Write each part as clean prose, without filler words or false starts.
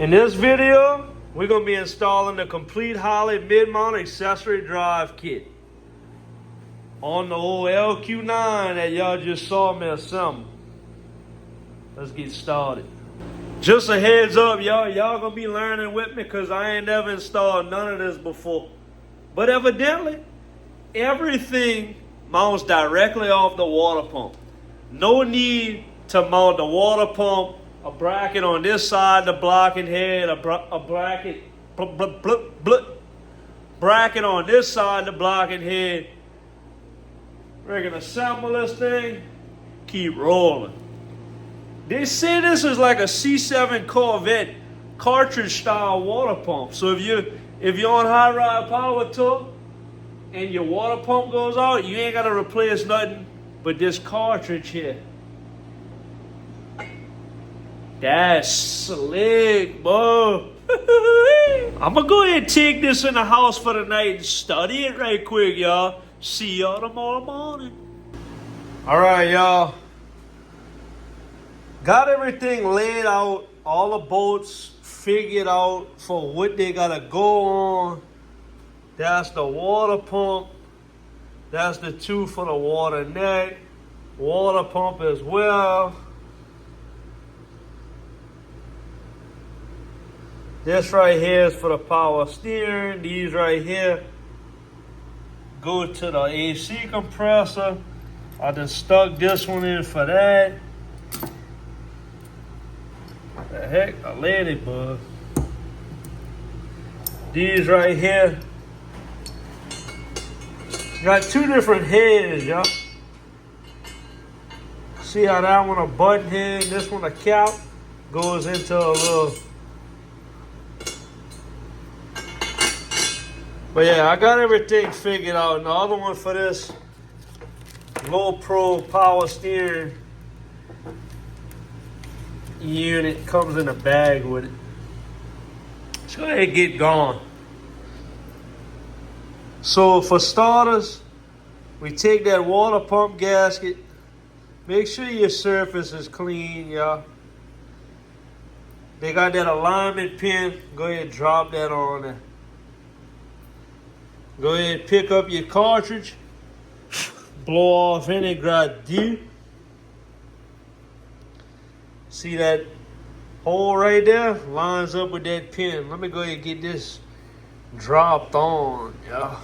In this video, we're going to be installing the complete Holley mid-mount accessory drive kit on the old LQ9 that y'all just saw me assemble. Let's get started. Just a heads up, y'all going to be learning with me because I ain't never installed none of this before. But evidently, everything mounts directly off the water pump. No need to mount the water pump, a bracket on this side, the blocking head, a bracket, bracket on this side, the blocking head. We're gonna assemble this thing, keep rolling. They say this is like a C7 Corvette cartridge style water pump. So if you're on high ride power tour and your water pump goes out, you ain't gotta replace nothing but this cartridge here. That's slick, boy. I'm gonna go ahead and take this in the house for the night and study it right quick, y'all. See y'all tomorrow morning. All right, y'all. Got everything laid out, all the bolts figured out for what they gotta go on. That's the water pump. That's the two for the water neck. Water pump as well. This right here is for the power steering. These right here go to the AC compressor. I just stuck this one in for that. The heck, a ladybug. These right here got two different heads, y'all. See how that one a button head, this one a cap, goes into a little. But yeah, I got everything figured out. And the other one for this low pro power steering unit comes in a bag with it. Let's go ahead and get going. So for starters, we take that water pump gasket. Make sure your surface is clean, y'all. They got that alignment pin. Go ahead and drop that on there. Go ahead and pick up your cartridge. Blow off any gradus. See that hole right there? Lines up with that pin. Let me go ahead and get this dropped on, y'all.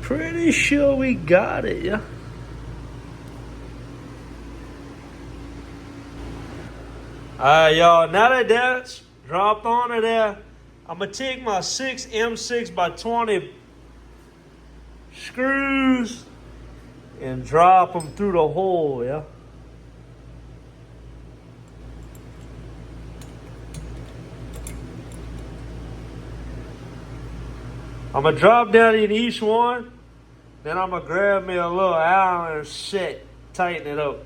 Pretty sure we got it, yeah. Alright, y'all, now that that's dropped onto there, I'm gonna take my 6 M6 by 20 screws and drop them through the hole, yeah. I'm gonna drop down in each one. Then I'm gonna grab me a little Allen set, tighten it up.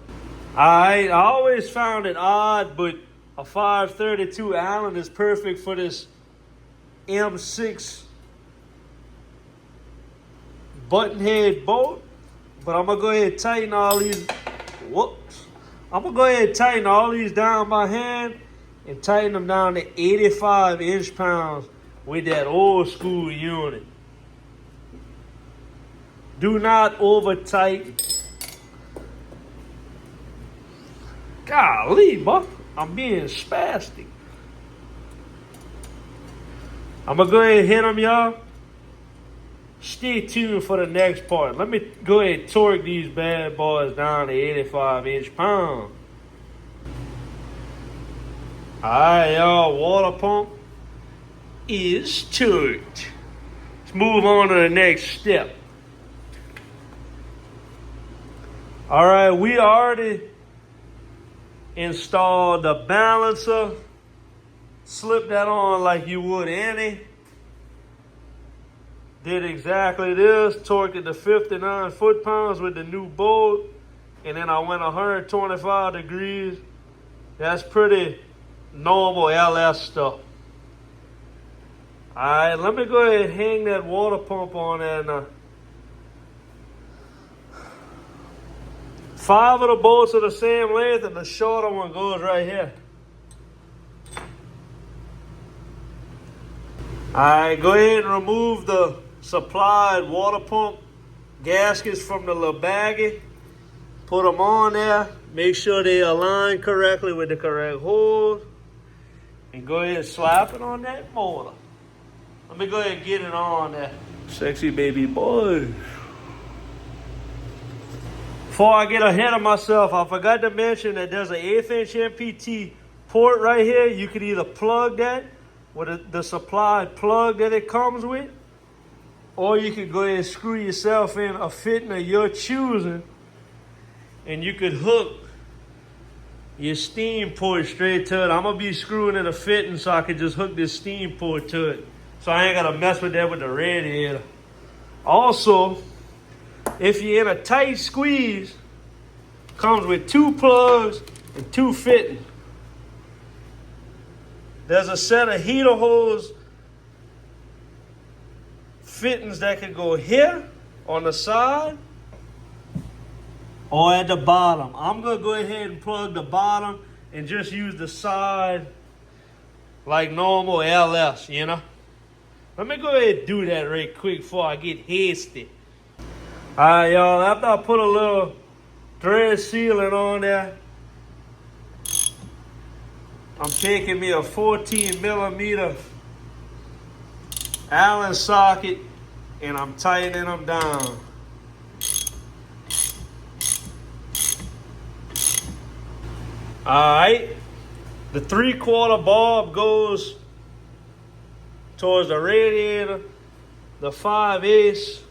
I always found it odd, but a 532 Allen is perfect for this M6 button head bolt. But I'm gonna go ahead and tighten all these. Whoops. I'm gonna go ahead and tighten all these down by hand and tighten them down to 85 inch-pounds with that old school unit. Do not over tighten. Golly, boy, I'm being spastic. I'm gonna go ahead and hit them, y'all. Stay tuned for the next part. Let me go ahead and torque these bad boys down to 85 inch-pounds. Alright, y'all, water pump is torqued. Let's move on to the next step. All right, we already installed the balancer. Slip that on like you would any. Did exactly this. Torqued it to 59 foot-pounds with the new bolt. And then I went 125 degrees. That's pretty normal LS stuff. Alright, let me go ahead and hang that water pump on there now. 5 of the bolts are the same length and the shorter one goes right here. Alright, go ahead and remove the supplied water pump gaskets from the little baggie. Put them on there. Make sure they align correctly with the correct holes. And go ahead and slap it on that motor. Let me go ahead and get it on there. Sexy baby boy. Before I get ahead of myself, I forgot to mention that there's an 1/8 inch MPT port right here. You can either plug that with the supplied plug that it comes with, or you could go ahead and screw yourself in a fitting of your choosing, and you could hook your steam port straight to it. I'm gonna be screwing in a fitting so I can just hook this steam port to it. So I ain't gotta mess with that with the radiator. Also, if you're in a tight squeeze, comes with 2 plugs and 2 fittings. There's a set of heater hose fittings that can go here on the side or at the bottom. I'm gonna go ahead and plug the bottom and just use the side like normal LS, you know? Let me go ahead and do that right quick before I get hasty. Alright, y'all, after I put a little thread sealant on there, I'm taking me a 14 millimeter Allen socket and I'm tightening them down. Alright, the 3/4 bob goes towards the radiator, the 5/8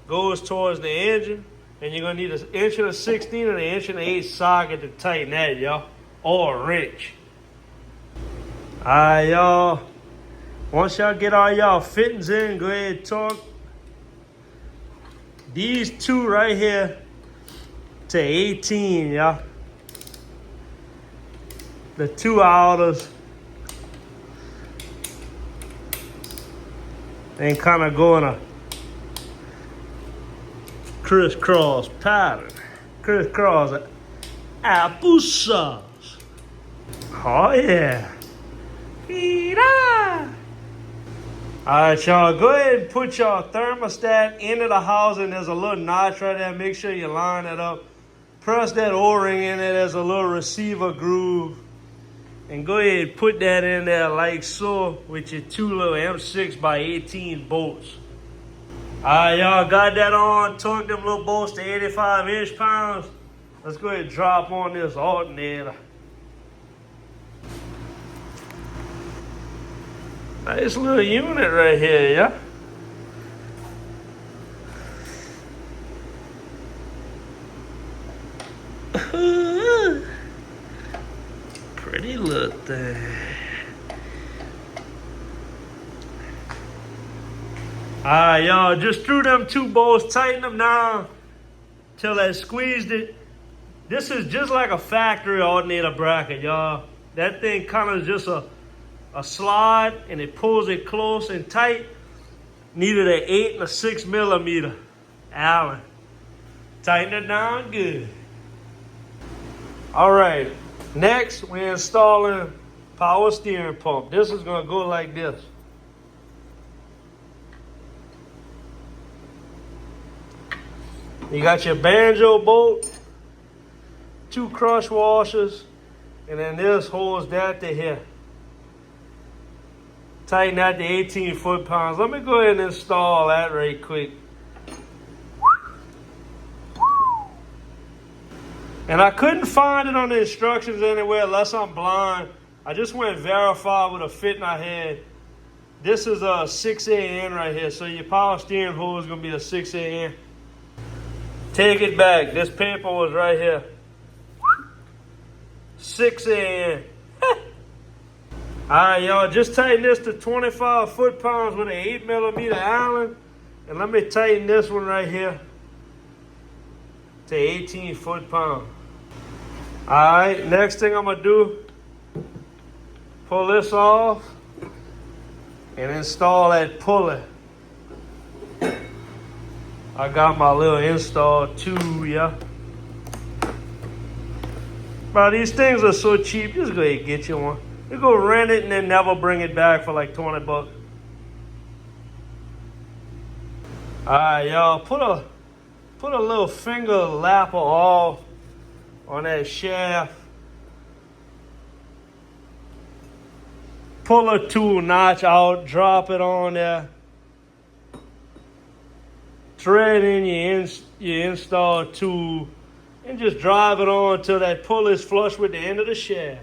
goes towards the engine, and you're gonna need 1 1/16 and 1 1/8 socket to tighten that, y'all, or a wrench. Alright, y'all. Once y'all get all y'all fittings in, go ahead and torque these 2 right here to 18, y'all. The 2 outers, and kind of go in a crisscross pattern. Crisscross applesauce. Oh yeah. Alright, y'all, go ahead and put your thermostat into the housing. There's a little notch right there. Make sure you line it up. Press that O-ring in there. There's a little receiver groove. And go ahead and put that in there like so with your 2 little M6 by 18 bolts. Alright, y'all, got that on. Torque them little bolts to 85 inch-pounds. Let's go ahead and drop on this alternator. Nice little unit right here, yeah? Pretty little thing. Alright, y'all, just threw them 2 bolts, tighten them down till I squeezed it. This is just like a factory alternator bracket, y'all. That thing kind of just a slide, and it pulls it close and tight. Needed an 8 and a 6 millimeter Allen. Tighten it down good. All right, next we're installing power steering pump. This is gonna go like this. You got your banjo bolt, 2 crush washers, and then this holds that to here. Tighten that to 18 foot-pounds. Let me go ahead and install that right quick. And I couldn't find it on the instructions anywhere unless I'm blind. I just went verify with a fitting I had. This is a 6AN right here, so your power steering hose is gonna be a 6AN. Take it back. This paper was right here. 6AN. Alright, y'all, just tighten this to 25 foot-pounds with an 8 millimeter Allen. And let me tighten this one right here to 18 foot-pounds. Alright, next thing I'm going to do, pull this off. and install that pulley. I got my little install too, yeah. Bro, these things are so cheap. Just go ahead and get you one. You go rent it and then never bring it back for like 20 bucks. Alright, y'all, put a little finger lapper off on that shaft. Pull a tool notch out, drop it on there. Thread in your install tool and just drive it on until that pulley is flush with the end of the shaft.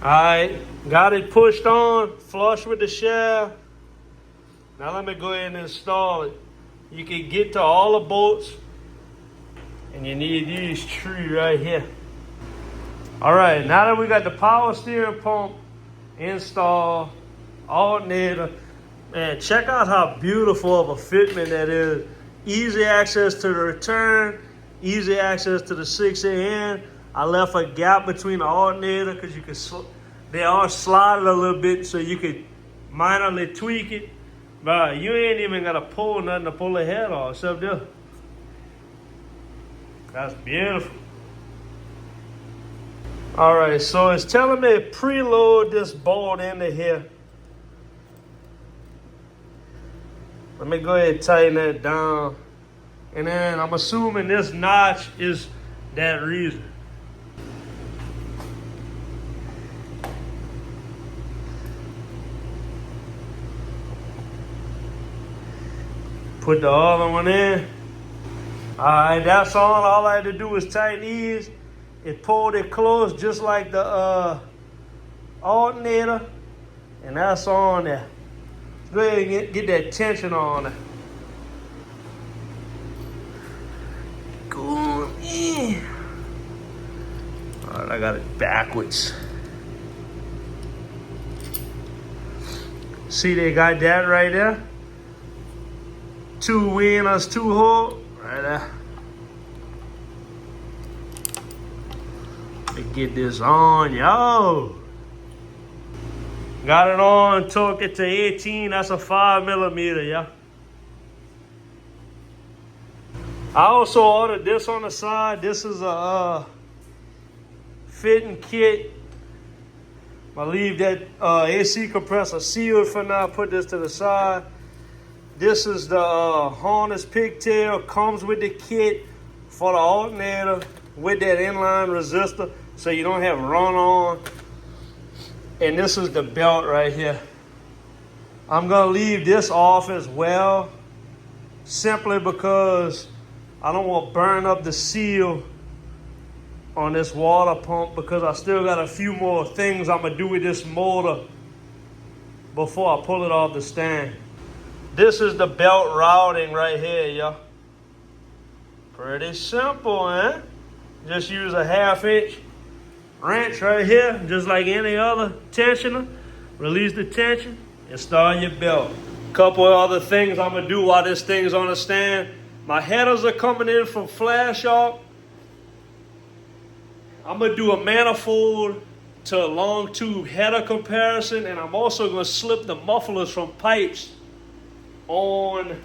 Alright, got it pushed on, flush with the shaft. Now let me go ahead and install it. You can get to all the bolts, and you need these three right here. Alright, now that we got the power steering pump installed, alternator, man, check out how beautiful of a fitment that is. Easy access to the return, easy access to the 6AN. I left a gap between the alternator because you can, they are slotted a little bit so you could minorly tweak it. But you ain't even got to pull nothing to pull the head off except this. That's beautiful. All right, so it's telling me to preload this bolt into here. Let me go ahead and tighten that down. And then I'm assuming this notch is that reason. Put the other one in. All right, that's all I had to do was tighten these. It pulled it close just like the alternator. And that's on there. Go ahead and get that tension on it. Going in. All right, I got it backwards. See, they got that right there. 2 winners, 2 holes, right there. Let me get this on, yo. Got it on, torque it to 18. That's a 5mm, yeah. I also ordered this on the side. This is a fitting kit. I'll leave that AC compressor sealed for now. Put this to the side. This is the harness pigtail. Comes with the kit for the alternator with that inline resistor so you don't have run on. And this is the belt right here. I'm gonna leave this off as well, simply because I don't want to burn up the seal on this water pump, because I still got a few more things I'm gonna do with this motor before I pull it off the stand. This is the belt routing right here, y'all. Pretty simple, eh? Just use a 1/2" wrench right here, just like any other tensioner. Release the tension, install your belt. Couple of other things I'm gonna do while this thing's on the stand. My headers are coming in from flash off. I'm gonna do a manifold to a long tube header comparison, and I'm also gonna slip the mufflers from pipes on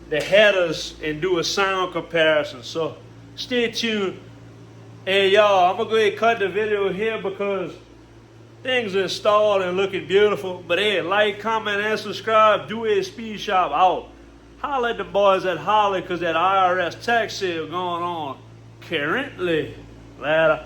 the headers and do a sound comparison. So stay tuned. Hey y'all, I'm gonna go ahead and cut the video here because things are installed and looking beautiful. But hey, like, comment, and subscribe. Duhe Speed Shop out. Holler at the boys at Holley because that IRS tax sale going on currently. Later.